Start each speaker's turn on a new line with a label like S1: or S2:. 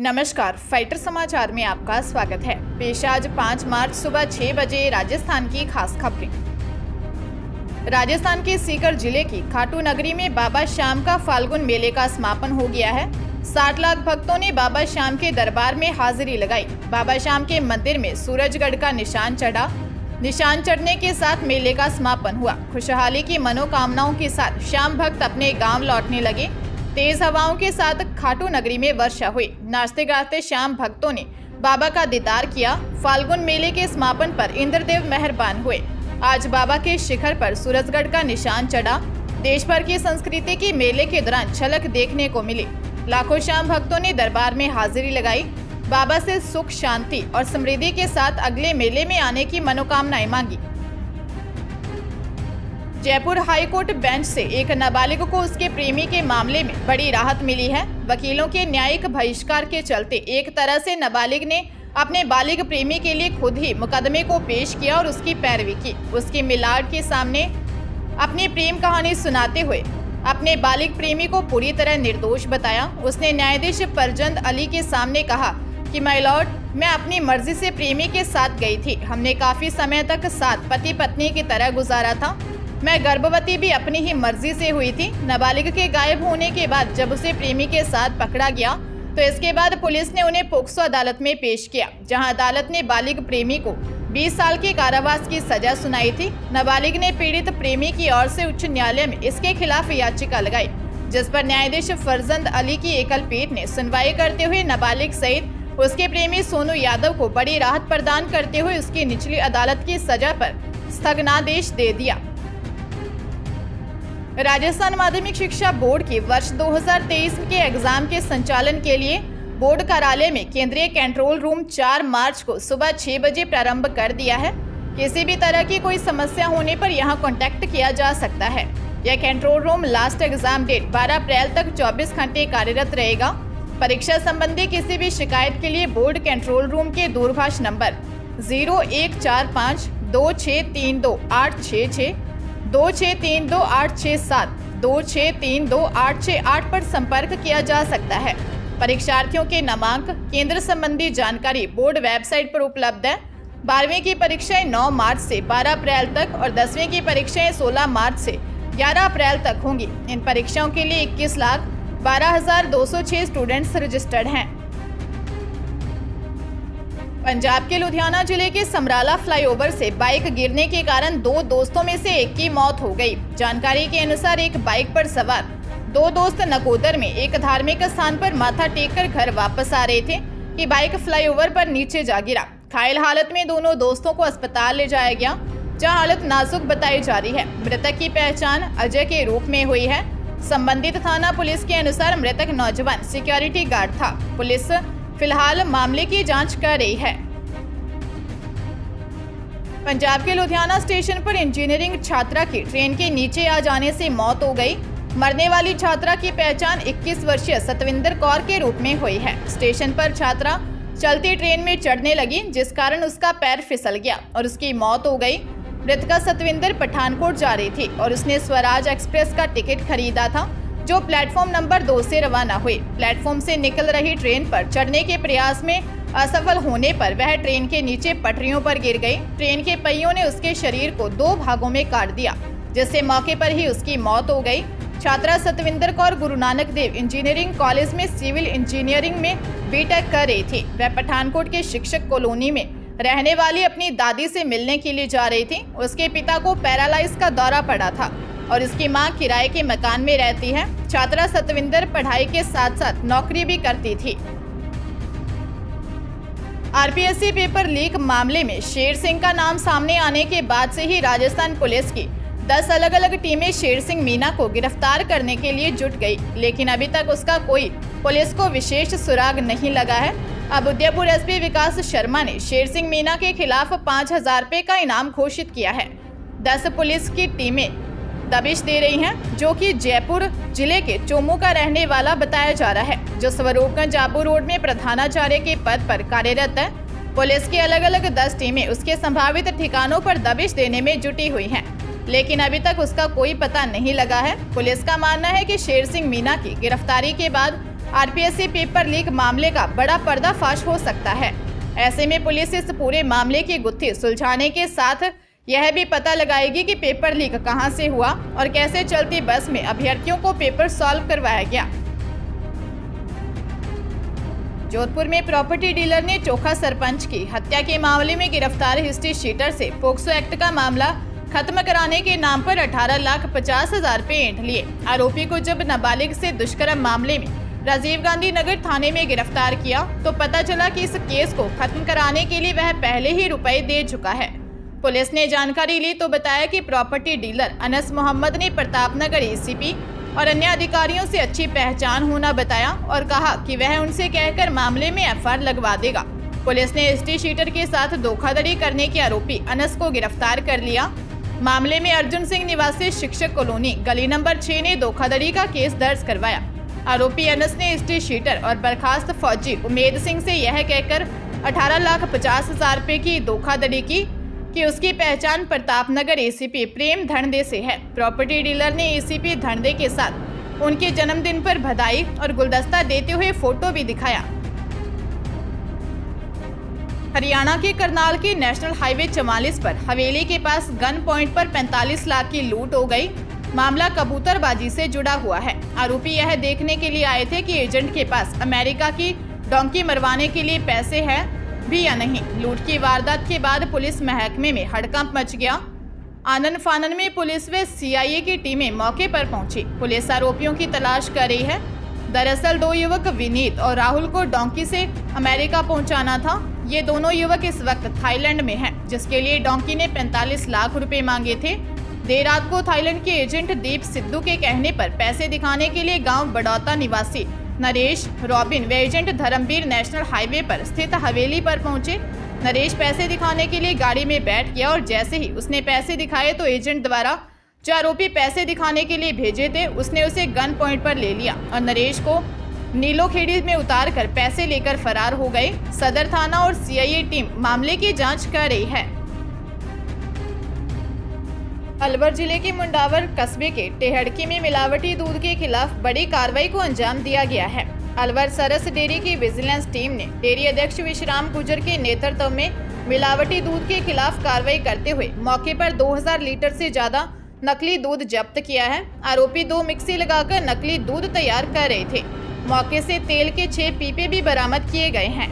S1: नमस्कार, फाइटर समाचार में आपका स्वागत है। पेश आज 5 मार्च सुबह 6 बजे राजस्थान की खास खबरें। राजस्थान के सीकर जिले की खाटू नगरी में बाबा श्याम का फाल्गुन मेले का समापन हो गया है। 60 लाख भक्तों ने बाबा श्याम के दरबार में हाजिरी लगाई। बाबा श्याम के मंदिर में सूरजगढ़ का निशान चढ़ा। निशान चढ़ने के साथ मेले का समापन हुआ। खुशहाली की मनोकामनाओं के साथ श्याम भक्त अपने गांव लौटने लगे। तेज हवाओं के साथ खाटू नगरी में वर्षा हुई। नाचते गाते श्याम भक्तों ने बाबा का दीदार किया। फाल्गुन मेले के समापन पर इंद्रदेव मेहरबान हुए। आज बाबा के शिखर पर सूरजगढ़ का निशान चढ़ा। देश भर की संस्कृति की मेले के दौरान झलक देखने को मिली। लाखों श्याम भक्तों ने दरबार में हाजिरी लगाई। बाबा से सुख, शांति और समृद्धि के साथ अगले मेले में आने की मनोकामनाएं मांगी। जयपुर हाईकोर्ट बेंच से एक नाबालिग को उसके प्रेमी के मामले में बड़ी राहत मिली है। वकीलों के न्यायिक बहिष्कार के चलते एक तरह से नाबालिग ने अपने बालिग प्रेमी के लिए खुद ही मुकदमे को पेश किया और उसकी पैरवी की। उसके मिलाड के सामने अपनी प्रेम कहानी सुनाते हुए अपने बालिग प्रेमी को पूरी तरह निर्दोष बताया। उसने न्यायाधीश फरजंद अली के सामने कहा कि माय लॉर्ड, मैं अपनी मर्जी से प्रेमी के साथ गई थी। हमने काफी समय तक साथ पति पत्नी की तरह गुजारा था। मैं गर्भवती भी अपनी ही मर्जी से हुई थी। नाबालिग के गायब होने के बाद जब उसे प्रेमी के साथ पकड़ा गया तो इसके बाद पुलिस ने उन्हें पोक्सो अदालत में पेश किया, जहां अदालत ने बालिग प्रेमी को 20 साल के कारावास की सजा सुनाई थी। नाबालिग ने पीड़ित प्रेमी की ओर से उच्च न्यायालय में इसके खिलाफ याचिका लगाई, जिस पर न्यायाधीश फरजंद अली की एकल पीठ ने सुनवाई करते हुए नाबालिग सहित उसके प्रेमी सोनू यादव को बड़ी राहत प्रदान करते हुए उसकी निचली अदालत की सजा पर स्थगनादेश दे दिया। राजस्थान माध्यमिक शिक्षा बोर्ड की वर्ष 2023 के एग्जाम के संचालन के लिए बोर्ड कार्यालय में केंद्रीय कंट्रोल रूम 4 मार्च को सुबह 6 बजे प्रारंभ कर दिया है। किसी भी तरह की कोई समस्या होने पर यहां कांटेक्ट किया जा सकता है। यह control room last exam date 12 April तक 24 घंटे कार्यरत रहेगा। परीक्षा संबंधी किसी भी शिकायत के लिए बोर्ड कंट्रोल रूम के दूरभाष नंबर 0145 2632 866, 2632 867, 2632 868 पर संपर्क किया जा सकता है। परीक्षार्थियों के नामांक केंद्र संबंधी जानकारी बोर्ड वेबसाइट पर उपलब्ध है। 12वीं की परीक्षाएं 9 मार्च से 12 अप्रैल तक और 10वीं की परीक्षाएं 16 मार्च से 11 अप्रैल तक होंगी। इन परीक्षाओं के लिए 21,12,206 स्टूडेंट्स रजिस्टर्ड हैं। पंजाब के लुधियाना जिले के समराला फ्लाईओवर से बाइक गिरने के कारण 2 दोस्तों में से एक की मौत हो गई। जानकारी के अनुसार एक बाइक पर सवार 2 दोस्त नकोदर में एक धार्मिक स्थान पर माथा टेककर घर वापस आ रहे थे कि बाइक फ्लाईओवर पर नीचे जा गिरा। घायल हालत में दोनों दोस्तों को अस्पताल ले जाया गया, जहां हालत नाजुक बताई जा रही है। मृतक की पहचान अजय के रूप में हुई है। संबंधित थाना पुलिस के अनुसार मृतक नौजवान सिक्योरिटी गार्ड था। पुलिस फिलहाल मामले की जांच कर रही है। पंजाब के लुधियाना स्टेशन पर इंजीनियरिंग छात्रा की ट्रेन के नीचे आ जाने से मौत हो गई। मरने वाली छात्रा की पहचान 21 वर्षीय सतविंदर कौर के रूप में हुई है। स्टेशन पर छात्रा चलती ट्रेन में चढ़ने लगी, जिस कारण उसका पैर फिसल गया और उसकी मौत हो गई। मृतका सतविंदर पठानकोट जा रही थी और उसने स्वराज एक्सप्रेस का टिकट खरीदा था, जो प्लेटफॉर्म नंबर 2 से रवाना हुई। प्लेटफॉर्म से निकल रही ट्रेन पर चढ़ने के प्रयास में असफल होने पर वह ट्रेन के नीचे पटरियों पर गिर गई। ट्रेन के पहियों ने उसके शरीर को 2 भागों में काट दिया, जिससे मौके पर ही उसकी मौत हो गई। छात्रा सतविंदर कौर गुरु नानक देव इंजीनियरिंग कॉलेज में सिविल इंजीनियरिंग में बीटेक कर रही थी। वह पठानकोट के शिक्षक कॉलोनी में रहने वाली अपनी दादी से मिलने के लिए जा रही थी। उसके पिता को पैरालाइज का दौरा पड़ा था और इसकी मां किराए के मकान में रहती है। छात्रा सतविंदर पढ़ाई के साथ साथ नौकरी भी करती थी। आरपीएससी पेपर लीक मामले में शेर सिंह का नाम सामने आने के बाद से ही राजस्थान पुलिस की 10 अलग अलग टीमें शेर सिंह मीना को गिरफ्तार करने के लिए जुट गई, लेकिन अभी तक उसका कोई पुलिस को विशेष सुराग नहीं लगा है। अब उदयपुर एसपी विकास शर्मा ने शेर सिंह मीना के खिलाफ 5,000 रुपए का इनाम घोषित किया है। 10 पुलिस की टीमें दबिश दे रही हैं, जो कि जयपुर जिले के चोमू का रहने वाला बताया जा रहा है, जो स्वरूपगंज आबू रोड में प्रधानाचार्य के पद पर कार्यरत है। पुलिस की अलग अलग 10 टीमें उसके संभावित ठिकानों पर दबिश देने में जुटी हुई हैं, लेकिन अभी तक उसका कोई पता नहीं लगा है। पुलिस का मानना है कि शेर सिंह मीना की गिरफ्तारी के बाद आरपीएससी पेपर लीक मामले का बड़ा पर्दाफाश हो सकता है। ऐसे में पुलिस इस पूरे मामले की गुत्थी सुलझाने के साथ यह भी पता लगाएगी कि पेपर लीक कहां से हुआ और कैसे चलती बस में अभ्यर्थियों को पेपर सॉल्व करवाया गया। जोधपुर में प्रॉपर्टी डीलर ने चोखा सरपंच की हत्या के मामले में गिरफ्तार हिस्ट्री शीटर से पोक्सो एक्ट का मामला खत्म कराने के नाम पर 18,50,000 रुपए ऐंठ लिए। आरोपी को जब नाबालिग से दुष्कर्म मामले में राजीव गांधी नगर थाने में गिरफ्तार किया तो पता चला कि इस केस को खत्म कराने के लिए वह पहले ही रुपए दे चुका है। पुलिस ने जानकारी ली तो बताया कि प्रॉपर्टी डीलर अनस मोहम्मद ने प्रतापनगर एसीपी और अन्य अधिकारियों से अच्छी पहचान होना बताया और कहा कि वह उनसे कहकर मामले में एफआईआर लगवा देगा। पुलिस ने हिस्ट्री शीटर के साथ धोखाधड़ी करने के आरोपी अनस को गिरफ्तार कर लिया। मामले में अर्जुन सिंह निवासी शिक्षक कॉलोनी गली नंबर 6 ने धोखाधड़ी का केस दर्ज करवाया। आरोपी अनस ने हिस्ट्री शीटर और बर्खास्त फौजी उमेद सिंह से यह कहकर 18,50,000 रुपए की धोखाधड़ी की कि उसकी पहचान प्रतापनगर एसीपी प्रेम धनदे से है। प्रॉपर्टी डीलर ने एसीपी धनदे के साथ उनके जन्मदिन पर बधाई और गुलदस्ता देते हुए फोटो भी दिखाया। हरियाणा के करनाल के नेशनल हाईवे 44 पर हवेली के पास गन पॉइंट पर 45 लाख की लूट हो गई। मामला कबूतरबाजी से जुड़ा हुआ है। आरोपी यह देखने के लिए आए थे कि एजेंट के पास अमेरिका की डोंकी मरवाने के लिए पैसे हैं भी या नहीं। लूट की वारदात के बाद पुलिस महकमे में हड़कंप मच गया। आनन फानन में पुलिस व सीआईए की टीमें मौके पर पहुंची। पुलिस आरोपियों की तलाश कर रही है। दरअसल 2 युवक विनीत और राहुल को डोंकी से अमेरिका पहुंचाना था। ये दोनों युवक इस वक्त थाईलैंड में हैं, जिसके लिए डोंकी ने 45 लाख रुपए मांगे थे। देर रात को थाईलैंड के एजेंट दीप सिद्धू के कहने पर पैसे दिखाने के लिए गांव बड़ौता निवासी नरेश, रॉबिन व एजेंट धर्मवीर नेशनल हाईवे पर स्थित हवेली पर पहुंचे। नरेश पैसे दिखाने के लिए गाड़ी में बैठ गया और जैसे ही उसने पैसे दिखाए तो एजेंट द्वारा जो आरोपी पैसे दिखाने के लिए भेजे थे उसने उसे गन पॉइंट पर ले लिया और नरेश को नीलोखेड़ी में उतार कर पैसे लेकर फरार हो गए। सदर थाना और सीआईए टीम मामले की जांच कर रही है। अलवर जिले के मुंडावर कस्बे के टेहड़की में मिलावटी दूध के खिलाफ बड़ी कार्रवाई को अंजाम दिया गया है। अलवर सरस डेयरी की विजिलेंस टीम ने डेयरी अध्यक्ष विश्राम गुर्जर के नेतृत्व में मिलावटी दूध के खिलाफ कार्रवाई करते हुए मौके पर 2000 लीटर से ज्यादा नकली दूध जब्त किया है। आरोपी 2 मिक्सी लगाकर नकली दूध तैयार कर रहे थे। मौके से तेल के 6 पीपे भी बरामद किए गए हैं।